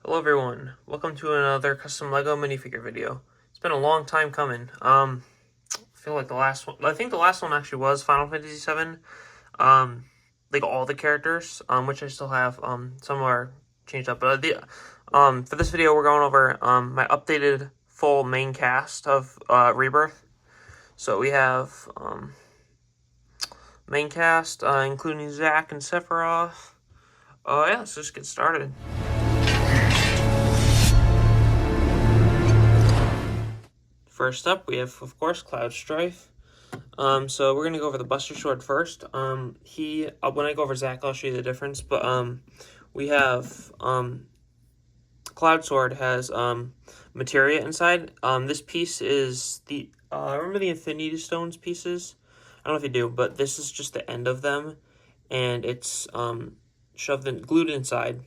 Hello everyone, welcome to another custom Lego minifigure video. It's been a long time coming. I feel like the last one, I think the last one actually was Final Fantasy VII. Like all the characters, which I still have. Some are changed up, but for this video we're going over my updated full main cast of Rebirth. So we have main cast including Zack and Sephiroth. Yeah, let's just get started. First up, we have, of course, Cloud Strife. So we're gonna go over the Buster Sword first. When I go over Zack, I'll show you the difference. But we have Cloud Sword has materia inside. This piece is the remember the Infinity Stones pieces? I don't know if you do, but this is just the end of them, and it's glued inside.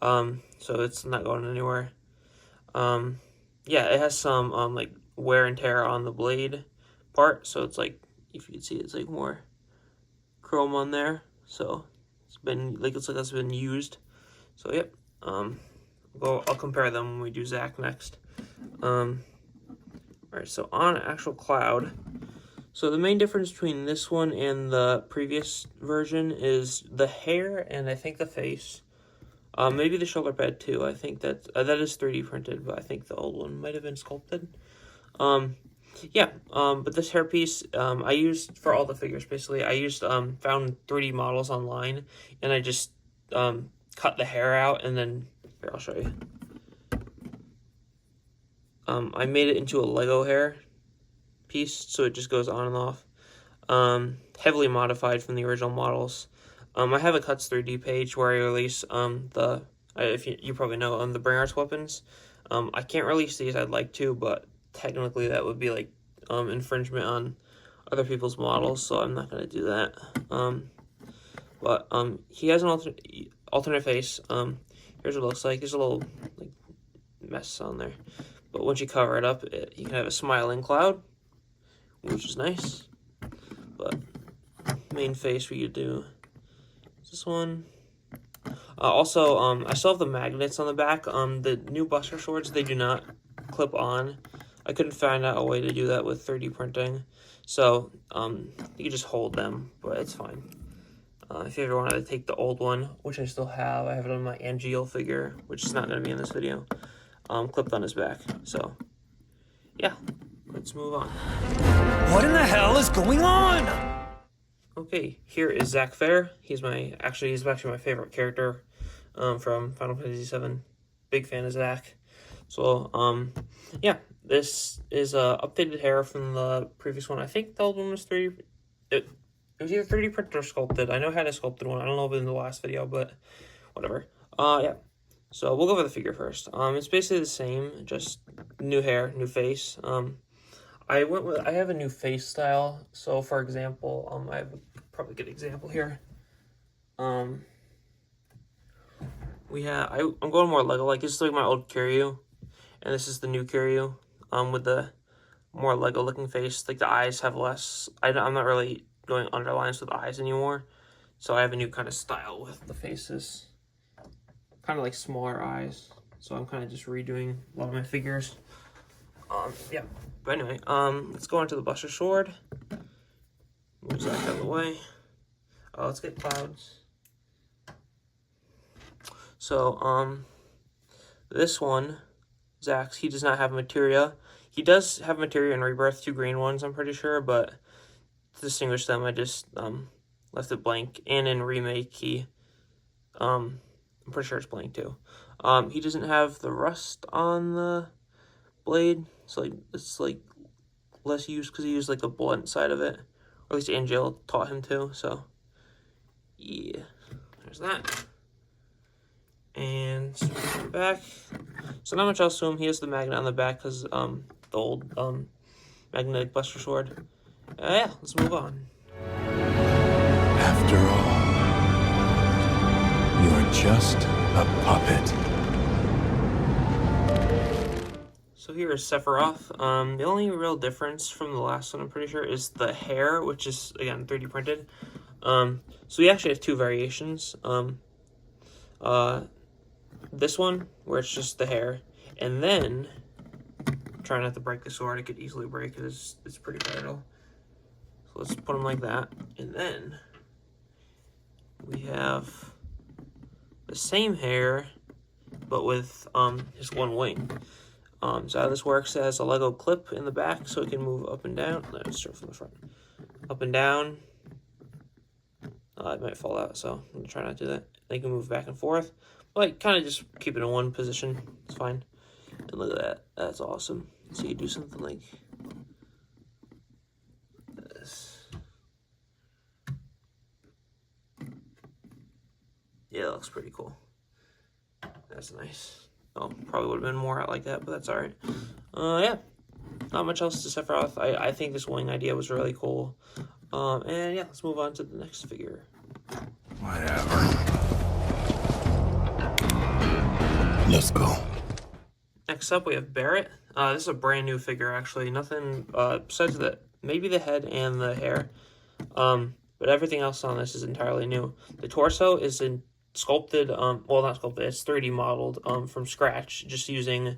So it's not going anywhere. Yeah, it has some like wear and tear on the blade part, so it's like, if you can see, it's like more chrome on there, so it's like that's been used. So yep, I'll compare them when we do Zack next. Alright, so on actual Cloud, so the main difference between this one and the previous version is the hair and I think the face. Maybe the shoulder pad too. I think that is 3D printed, but I think the old one might have been sculpted. But this hairpiece, I used for all the figures, basically. I used, found 3D models online, and I just, cut the hair out, and then, here, I'll show you. I made it into a Lego hair piece, so it just goes on and off. Heavily modified from the original models. I have a Cuts 3D page where I release, if you probably know, the Bring Arts weapons. I can't release these, I'd like to, but technically that would be like infringement on other people's models, so I'm not going to do that. He has an alternate face. Here's what it looks like. There's a little like mess on there, but once you cover it up, you can have a smiling Cloud, which is nice. But main face we could do this one. Also, I still have the magnets on the back. The new Buster Swords, they do not clip on. I couldn't find out a way to do that with 3D printing. So, you can just hold them, but it's fine. If you ever wanted to take the old one, which I still have, I have it on my Angeal figure, which is not going to be in this video, clipped on his back. So, yeah, let's move on. What in the hell is going on? Okay, here is Zack Fair. He's actually my favorite character from Final Fantasy VII. Big fan of Zack. So, yeah, this is updated hair from the previous one. I think the old one was 3D. It was either 3D printed or sculpted. I know I had a sculpted one. I don't know if it was in the last video, but whatever. Yeah. So we'll go over the figure first. It's basically the same, just new hair, new face. I have a new face style. So for example, I have a probably good example here. I'm going more Lego like. This is like my old Kiryu, and this is the new Kiryu. With the more Lego looking face. Like the eyes have less. I'm not really going underlines with the eyes anymore. So I have a new kind of style with the faces. Kind of like smaller eyes. So I'm kind of just redoing a lot of my figures. Yeah. But anyway, let's go into the Buster Sword. Move that out of the way. Let's get Clouds. So, this one, Zack's, he does not have materia. He does have materia in Rebirth, 2 green ones, I'm pretty sure, but to distinguish them, I just, left it blank. And in Remake, I'm pretty sure it's blank too. He doesn't have the rust on the blade, so it's like less used because he used like the blunt side of it. Or at least Angel taught him to, so yeah, there's that. And back. So not much else to him. He has the magnet on the back because the old magnetic Buster Sword. Yeah, let's move on. After all, you're just a puppet. So here is Sephiroth. The only real difference from the last one, I'm pretty sure, is the hair, which is, again, 3D printed. So we actually have 2 variations. this one where it's just the hair, and then try not to break the sword. It could easily break because it's pretty fragile. So let's put them like that, and then we have the same hair, but with his one wing. So how this works, it has a Lego clip in the back, so it can move up and down. Let's start from the front. Up and down. It might fall out, so I'm gonna try not to do that. They can move back and forth, but kind of just keep it in one position. It's fine. And look at that. That's awesome. So you do something like this. Yeah, that looks pretty cool. That's nice. Oh, probably would have been more out like that, but that's alright. Yeah. Not much else to Sephiroth. I think this wing idea was really cool. And yeah, let's move on to the next figure. Whatever. Let's go. Next up, we have Barrett. This is a brand new figure, actually. Nothing besides maybe the head and the hair. But everything else on this is entirely new. The torso is sculpted, well, not sculpted, it's 3D modeled from scratch, just using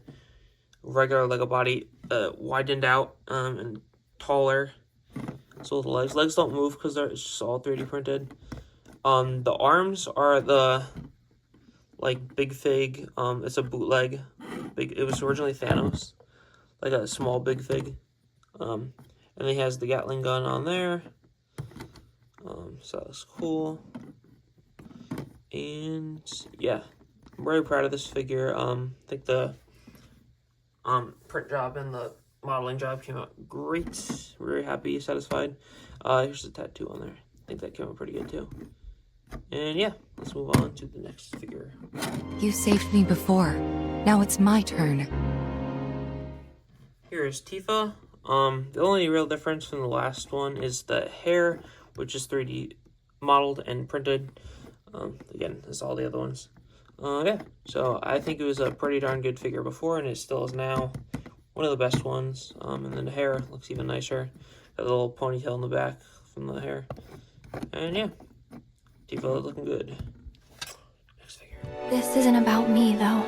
regular Lego body, widened out and taller. So the legs don't move because it's just all 3D printed. The arms are the Big Fig. It's a bootleg. It was originally Thanos, like a small Big Fig. And he has the Gatling gun on there. So that's cool. And yeah, I'm very proud of this figure. I think the print job and the modeling job came out great. Very happy, satisfied. Here's the tattoo on there. I think that came out pretty good too. And yeah, let's move on to the next figure. You saved me before. Now it's my turn. Here is Tifa. The only real difference from the last one is the hair, which is 3D modeled and printed. Again, as all the other ones. Yeah, so I think it was a pretty darn good figure before, and it still is now. One of the best ones. And then the hair looks even nicer. Got a little ponytail in the back from the hair. And yeah, Tifa looking good. Next figure. This isn't about me, though.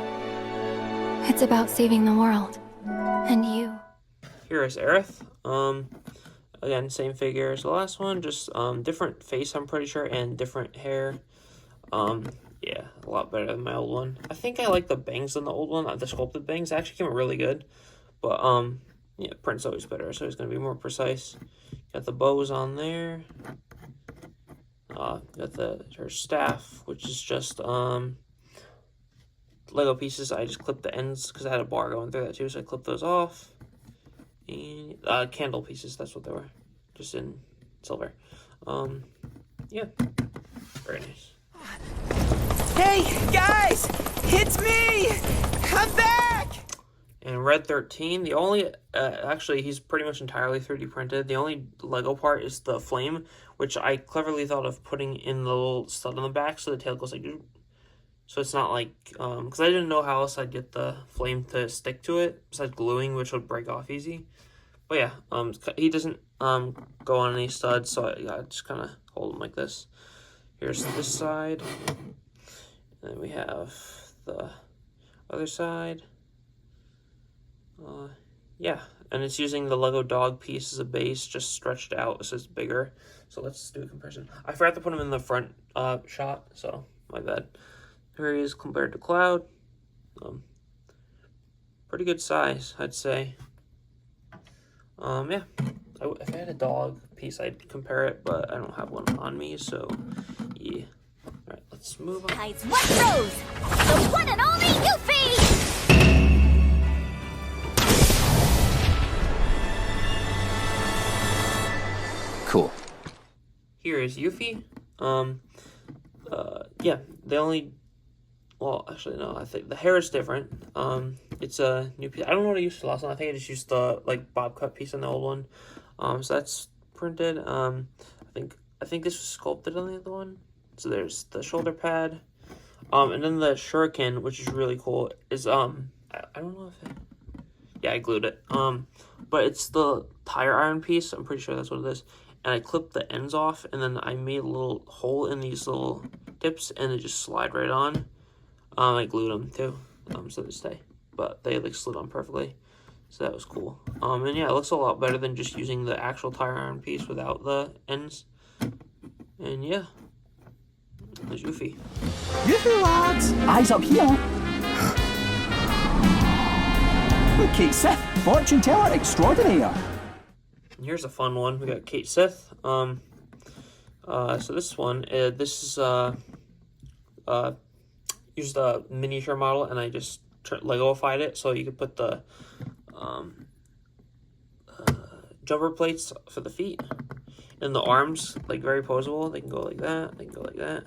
It's about saving the world. And you. Here is Aerith. Again, same figure as the last one, just different face, I'm pretty sure, and different hair. Yeah, a lot better than my old one. I think I like the bangs on the old one. The sculpted bangs actually came out really good. But, yeah, print's always better, so it's going to be more precise. Got the bows on there. Got her staff, which is just, Lego pieces. I just clipped the ends, because I had a bar going through that too, so I clipped those off. And, candle pieces, that's what they were. Just in silver. Yeah. Very nice. Hey, guys! It's me! I'm back! And Red 13, the only, actually, he's pretty much entirely 3D printed. The only Lego part is the flame, which I cleverly thought of putting in the little stud on the back so the tail goes like, so it's not like, because I didn't know how else I'd get the flame to stick to it, besides gluing, which would break off easy. But yeah, he doesn't go on any studs, so I just kind of hold him like this. Here's this side. And then we have the other side. Yeah, and it's using the Lego dog piece as a base, just stretched out, so it's bigger. So let's do a comparison. I forgot to put him in the front shot, so my bad. Here he is compared to Cloud. Pretty good size, I'd say. Yeah, if I had a dog piece, I'd compare it, but I don't have one on me, so yeah. Alright, let's move on. Guys, what rose? The one and only Yuffie! Cool. Here is Yuffie. Yeah, the only, well, actually, no, I think the hair is different. It's a new piece. I don't know what I used for the last one. I think I just used the, bob cut piece on the old one. So that's printed. I think this was sculpted on the other one. So there's the shoulder pad. And then the shuriken, which is really cool, is, I don't know if yeah, I glued it. But it's the tire iron piece. I'm pretty sure that's what it is. And I clipped the ends off, and then I made a little hole in these little tips, and they just slide right on. I glued them too, so they stay. But they like slid on perfectly, so that was cool. And yeah, it looks a lot better than just using the actual tire iron piece without the ends. And yeah, there's Yuffie. Yoo-hoo, lads! Eyes up here. Kate Sith, fortune teller extraordinaire. And here's a fun one. We got Kate Sith. So this one, this is used a miniature model, and I just Lego-ified it so you could put the jumper plates for the feet, and the arms like very posable. They can go like that. They can go like that.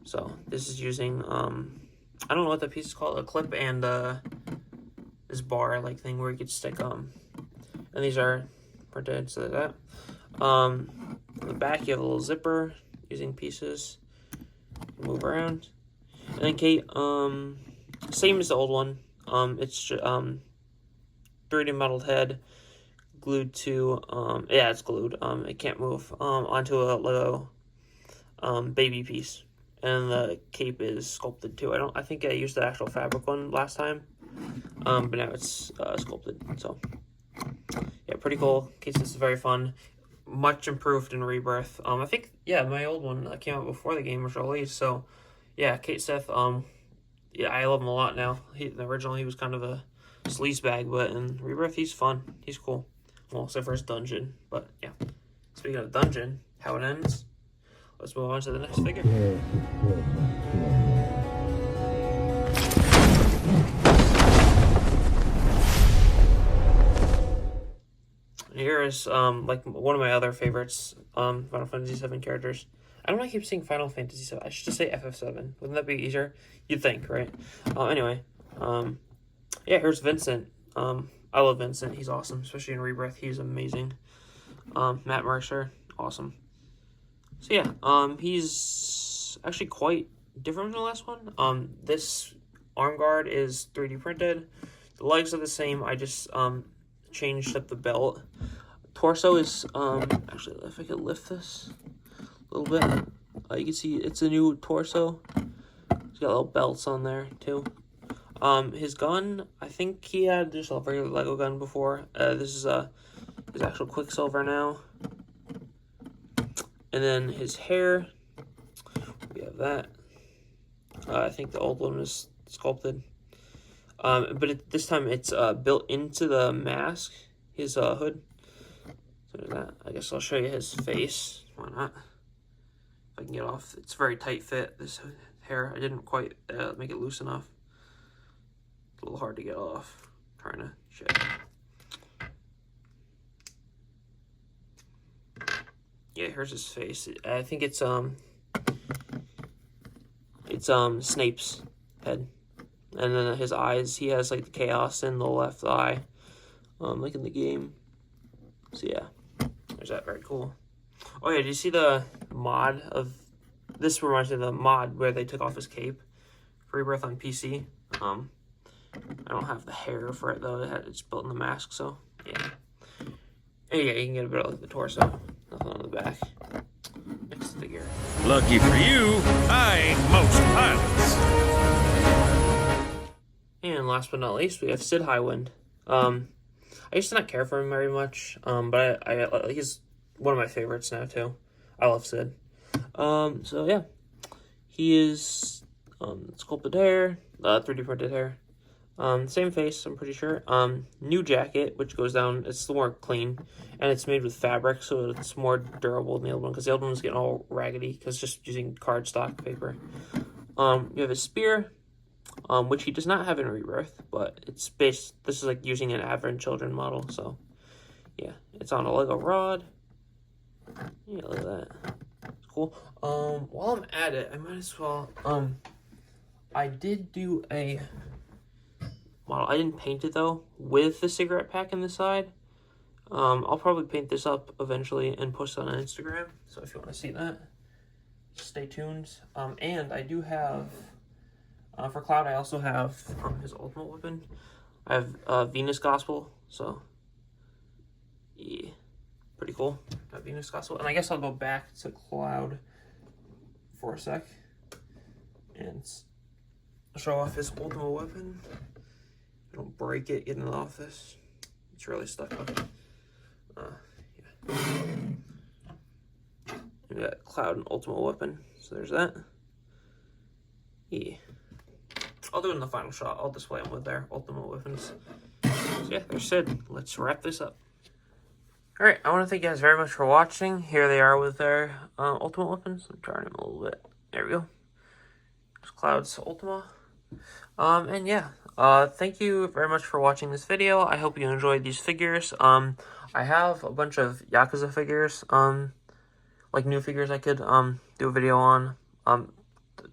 So this is using I don't know what the piece is called, a clip and this bar like thing where you could stick and these are printed so like that. On the back you have a little zipper using pieces. Move around. And then Kate, same as the old one. It's 3D modeled head glued to yeah, it's glued. It can't move onto a Lego baby piece. And the cape is sculpted too. I think I used the actual fabric one last time. But now it's sculpted. So yeah, pretty cool. Kate Sith is very fun. Much improved in Rebirth. I think yeah, my old one came out before the game was released. So yeah, Kate Sith. Yeah, I love him a lot now. Originally he was kind of a sleazebag, but in Rebirth he's fun. He's cool. Well, except for his dungeon. But yeah. Speaking of dungeon, how it ends. Let's move on to the next figure. Here is like one of my other favorites, Final Fantasy VII characters. I don't know why I keep saying Final Fantasy VII. I should just say FF7. Wouldn't that be easier? You'd think, right? Anyway, yeah, here's Vincent. I love Vincent. He's awesome, especially in Rebirth. He's amazing. Matt Mercer, awesome. So yeah, he's actually quite different from the last one. This arm guard is 3D printed. The legs are the same. I just changed up the belt. Torso is actually, if I could lift this a little bit, you can see it's a new torso. He's got little belts on there too. His gun, I think he had just a regular Lego gun before. This is his actual Quicksilver now. And then his hair, we have that. I think the old one was sculpted. But this time it's built into the mask, his hood. So there's that. I guess I'll show you his face. Why not? If I can get off. It's very tight fit, this hair. I didn't quite make it loose enough. It's a little hard to get off. Trying to check. Yeah, here's his face. I think it's Snape's head. And then his eyes, he has like the chaos in the left eye, like in the game. So yeah, there's that. Very cool. Oh yeah, did you see the mod of this? Reminds me of the mod where they took off his cape for Rebirth on PC. I don't have the hair for it though. It's built in the mask, so yeah. And yeah, you can get a bit of like the torso. Nothing on the back. Next figure. Lucky for you, I ain't most pilots. And last but not least, we have Sid Highwind. I used to not care for him very much, but he's one of my favorites now too. I love Sid. So yeah, he is sculpted hair, 3D printed hair. Same face, I'm pretty sure. New jacket, which goes down. It's more clean, and it's made with fabric, so it's more durable than the old one. Because the old one was getting all raggedy, because just using cardstock paper. You have a spear, which he does not have in Rebirth, but it's based. This is like using an Advent Children model, so yeah, it's on a Lego rod. Yeah, look at that. It's cool. While I'm at it, I might as well. I did do a model. I didn't paint it though, with the cigarette pack in the side. I'll probably paint this up eventually and post it on Instagram. So if you want to see that, stay tuned. And I do have, for Cloud, I also have his ultimate weapon. I have Venus Gospel. So yeah, pretty cool. That Venus Gospel. And I guess I'll go back to Cloud for a sec and show off his ultimate weapon. Don't break it getting it off this. It's really stuck up. Yeah. We got Cloud and ultimate weapon. So there's that. Yeah. I'll do it in the final shot. I'll display them with their ultimate weapons. So yeah, there's Sid. Let's wrap this up. Alright, I want to thank you guys very much for watching. Here they are with their ultimate weapons. I'm trying them a little bit. There we go. There's Cloud's Ultima. And yeah, thank you very much for watching this video. I hope you enjoyed these figures. I have a bunch of Yakuza figures, like new figures I could do a video on.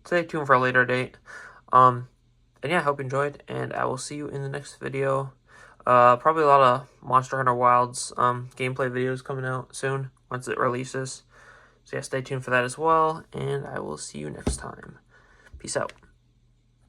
Stay tuned for a later date. And yeah, I hope you enjoyed, and I will see you in the next video. Probably a lot of Monster Hunter Wilds gameplay videos coming out soon once it releases. So yeah, stay tuned for that as well, and I will see you next time. Peace out.